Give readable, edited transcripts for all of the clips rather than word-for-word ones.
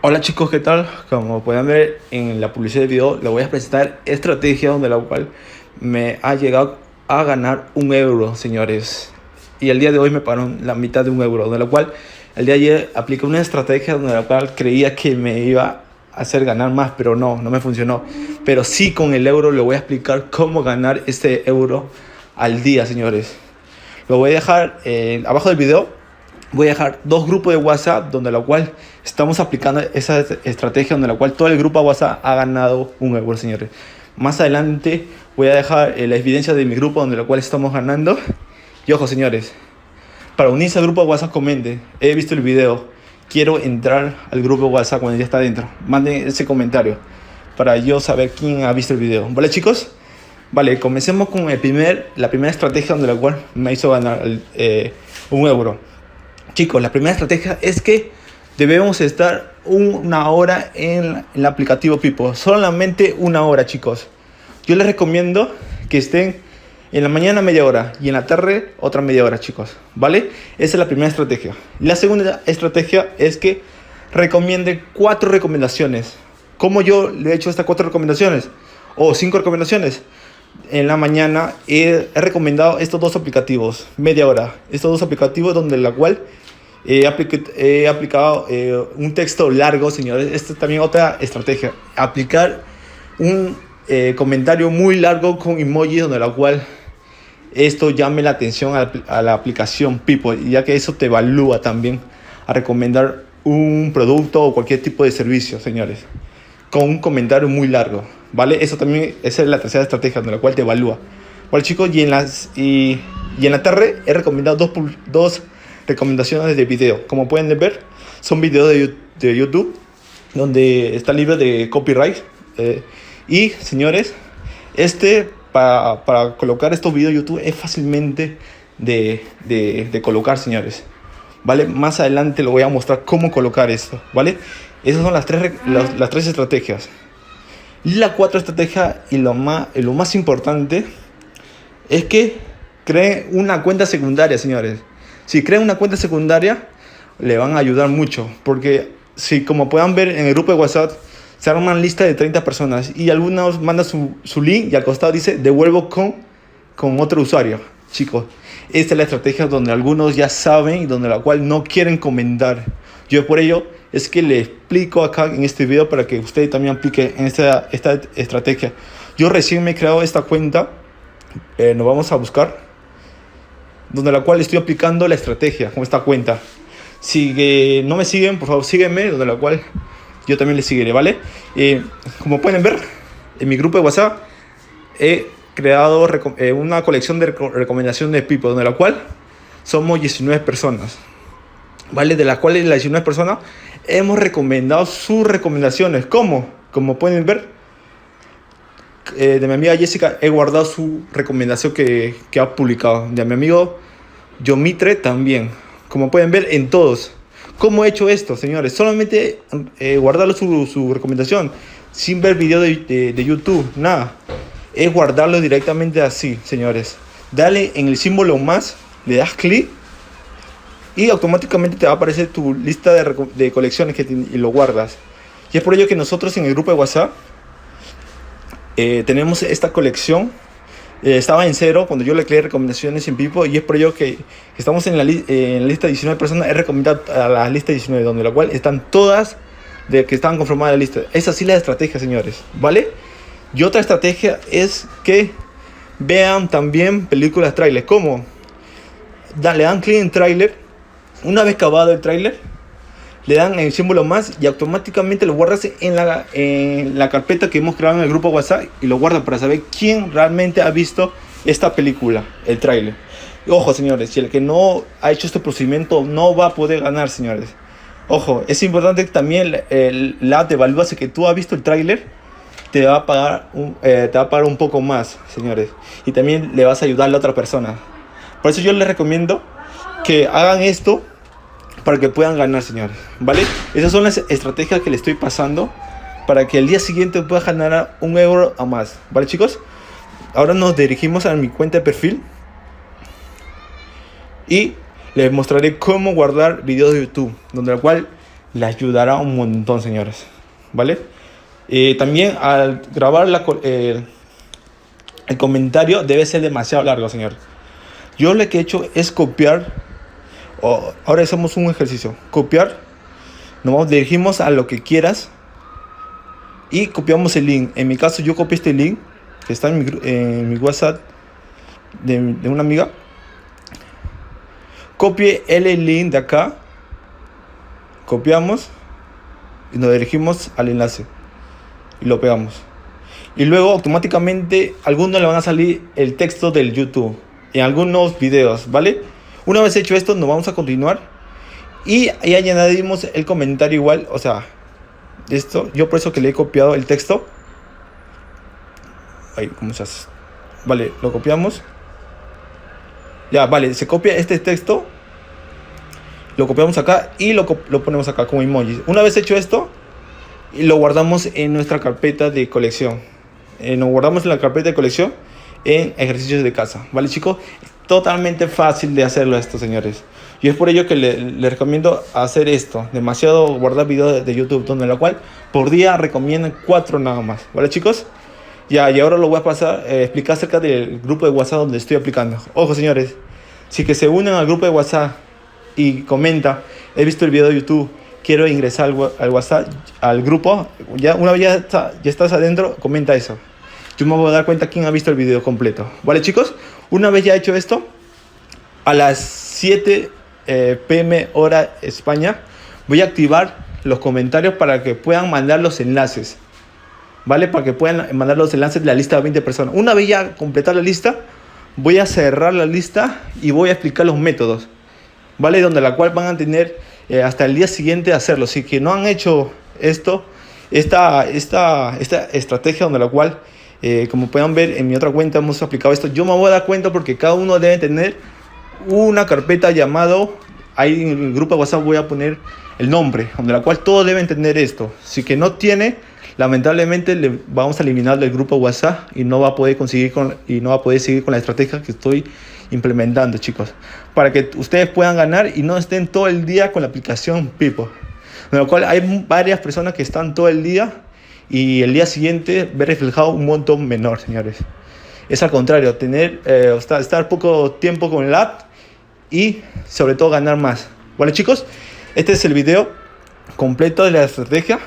Hola chicos, ¿qué tal? Como pueden ver en la publicidad del video, les voy a presentar estrategia donde la cual me ha llegado a ganar 1 euro, señores. Y el día de hoy me pagaron la mitad de 1 euro, de la cual el día de ayer apliqué una estrategia donde la cual creía que me iba a hacer ganar más, pero no me funcionó. Pero sí, con el euro le voy a explicar cómo ganar este euro al día, señores. Lo voy a dejar abajo del video. Voy a dejar dos grupos de WhatsApp donde la cual estamos aplicando esa estrategia, donde la cual todo el grupo de WhatsApp ha ganado 1 euro, señores. Más adelante voy a dejar la evidencia de mi grupo donde la cual estamos ganando. Y ojo, señores, para unirse al grupo de WhatsApp comenten: he visto el video, quiero entrar al grupo de WhatsApp cuando ya está dentro. Manden ese comentario para yo saber quién ha visto el video. ¿Vale, chicos? Vale, comencemos con la primera estrategia donde la cual me hizo ganar 1 euro. Chicos, la primera estrategia es que debemos estar 1 hora en el aplicativo Pipo. Solamente 1 hora, chicos. Yo les recomiendo que estén en la mañana media hora y en la tarde otra media hora, chicos. ¿Vale? Esa es la primera estrategia. La segunda estrategia es que recomiende 4 recomendaciones. ¿Cómo yo le he hecho estas 4 recomendaciones? O 5 recomendaciones. En la mañana he recomendado estos dos aplicativos, media hora. Estos dos aplicativos donde la cual he aplicado un texto largo, señores. Esta es también otra estrategia. Aplicar un comentario muy largo con emoji donde la cual esto llame la atención a la aplicación People, ya que eso te evalúa también a recomendar un producto o cualquier tipo de servicio, señores, con un comentario muy largo, ¿vale? Eso también, esa es la tercera estrategia, de la cual te evalúa. Bueno, chicos, y en la tarde he recomendado dos recomendaciones de video. Como pueden ver, son videos de YouTube, donde está libre de copyright. Y, señores, para colocar estos videos de YouTube es fácilmente de colocar, señores. ¿Vale? Más adelante lo voy a mostrar cómo colocar esto, ¿vale? Esas son las tres estrategias. Y la cuarta estrategia y lo más importante es que creen una cuenta secundaria, señores. Si creen una cuenta secundaria, le van a ayudar mucho. Porque si, como puedan ver en el grupo de WhatsApp, se arman lista de 30 personas y algunos mandan su link y al costado dice devuelvo con otro usuario. Chicos, esta es la estrategia donde algunos ya saben y donde la cual no quieren comentar. Yo por ello es que le explico acá en este video para que ustedes también apliquen en esta estrategia. Yo recién me he creado esta cuenta, nos vamos a buscar, donde la cual estoy aplicando la estrategia con esta cuenta. Si no me siguen, por favor sígueme, donde la cual yo también les seguiré, ¿vale? Como pueden ver, en mi grupo de WhatsApp he creado una colección de recomendaciones de People, donde la cual somos 19 personas, ¿vale? De las cuales las 19 personas hemos recomendado sus recomendaciones. ¿Cómo? Como pueden ver, de mi amiga Jessica he guardado su recomendación que ha publicado. De mi amigo Yomitre también. Como pueden ver en todos. ¿Cómo he hecho esto, señores? Solamente guardarlo su recomendación, sin ver video de YouTube, nada. Es guardarlo directamente así, señores. Dale en el símbolo más, le das clic y automáticamente te va a aparecer tu lista de colecciones y lo guardas. Y es por ello que nosotros en el grupo de WhatsApp tenemos esta colección. Estaba en 0 cuando yo le creé recomendaciones en Pipo, y es por ello que estamos en la lista de 19 personas. He recomendado a la lista 19, donde la cual están todas de que estaban conformadas la lista. Es así la estrategia, señores, ¿vale? Y otra estrategia es que vean también películas trailer. ¿Cómo? Le dan clic en trailer. Una vez acabado el trailer, le dan el símbolo más y automáticamente lo guardas en la carpeta que hemos creado en el grupo WhatsApp, y lo guardan para saber quién realmente ha visto esta película, el tráiler. Ojo, señores, si el que no ha hecho este procedimiento no va a poder ganar, señores. Ojo, es importante que también la app te evalúa si que tú has visto el tráiler, te va a pagar un poco más, señores, y también le vas a ayudar a la otra persona. Por eso yo les recomiendo que hagan esto para que puedan ganar, señores, ¿vale? Esas son las estrategias que le estoy pasando para que el día siguiente pueda ganar 1 euro o más, ¿vale, chicos? Ahora nos dirigimos a mi cuenta de perfil y les mostraré cómo guardar videos de YouTube, donde la cual le ayudará un montón, señores, ¿vale? También al grabar el comentario debe ser demasiado largo, señor. Yo lo que he hecho es copiar. Ahora hacemos un ejercicio. Copiar. Nos dirigimos a lo que quieras y copiamos el link. En mi caso yo copié este link que está en mi WhatsApp de una amiga. Copie el link de acá. Copiamos y nos dirigimos al enlace y lo pegamos. Y luego automáticamente a algunos le van a salir el texto del YouTube en algunos videos, ¿vale? Una vez hecho esto, nos vamos a continuar y ahí añadimos el comentario igual, o sea, esto, yo por eso que le he copiado el texto. Ahí, ¿cómo se hace? Vale, lo copiamos. Ya, vale, se copia este texto, lo copiamos acá y lo ponemos acá como emoji. Una vez hecho esto, lo guardamos en nuestra carpeta de colección. Nos guardamos en la carpeta de colección en ejercicios de casa, ¿vale, chicos? Totalmente fácil de hacerlo esto, señores. Y es por ello que le recomiendo hacer esto. Demasiado guardar videos de YouTube, donde la cual por día recomiendan 4 nada más, ¿vale, chicos? Ya, y ahora lo voy a pasar explicar acerca del grupo de WhatsApp donde estoy aplicando. Ojo, señores, si que se unen al grupo de WhatsApp y comenta, he visto el video de YouTube, quiero ingresar al WhatsApp, al grupo, ya una vez ya estás adentro, comenta eso. Yo me voy a dar cuenta quién ha visto el video completo. ¿Vale, chicos? Una vez ya hecho esto, a las 7 p.m. hora España, voy a activar los comentarios para que puedan mandar los enlaces. ¿Vale? Para que puedan mandar los enlaces de la lista de 20 personas. Una vez ya completar la lista, voy a cerrar la lista y voy a explicar los métodos, ¿vale? Donde la cual van a tener hasta el día siguiente hacerlo. Si que no han hecho esto, esta estrategia donde la cual, como puedan ver en mi otra cuenta hemos aplicado esto, yo me voy a dar cuenta porque cada uno debe tener una carpeta llamado, ahí en el grupo de WhatsApp voy a poner el nombre, donde la cual todos deben tener esto. Si que no tiene, lamentablemente le vamos a eliminar del grupo WhatsApp y no va a poder seguir con la estrategia que estoy implementando, chicos, para que ustedes puedan ganar y no estén todo el día con la aplicación Pipo, de lo cual hay varias personas que están todo el día y el día siguiente ver reflejado un monto menor, señores. Es al contrario, tener estar poco tiempo con el app y sobre todo ganar más. Bueno, chicos, este es el video completo de la estrategia.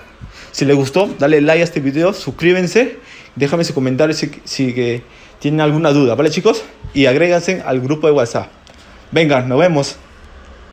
Si les gustó, dale like a este video, suscríbanse, déjame su comentario si que tienen alguna duda, ¿vale, chicos? Y agréganse al grupo de WhatsApp. Venga, nos vemos.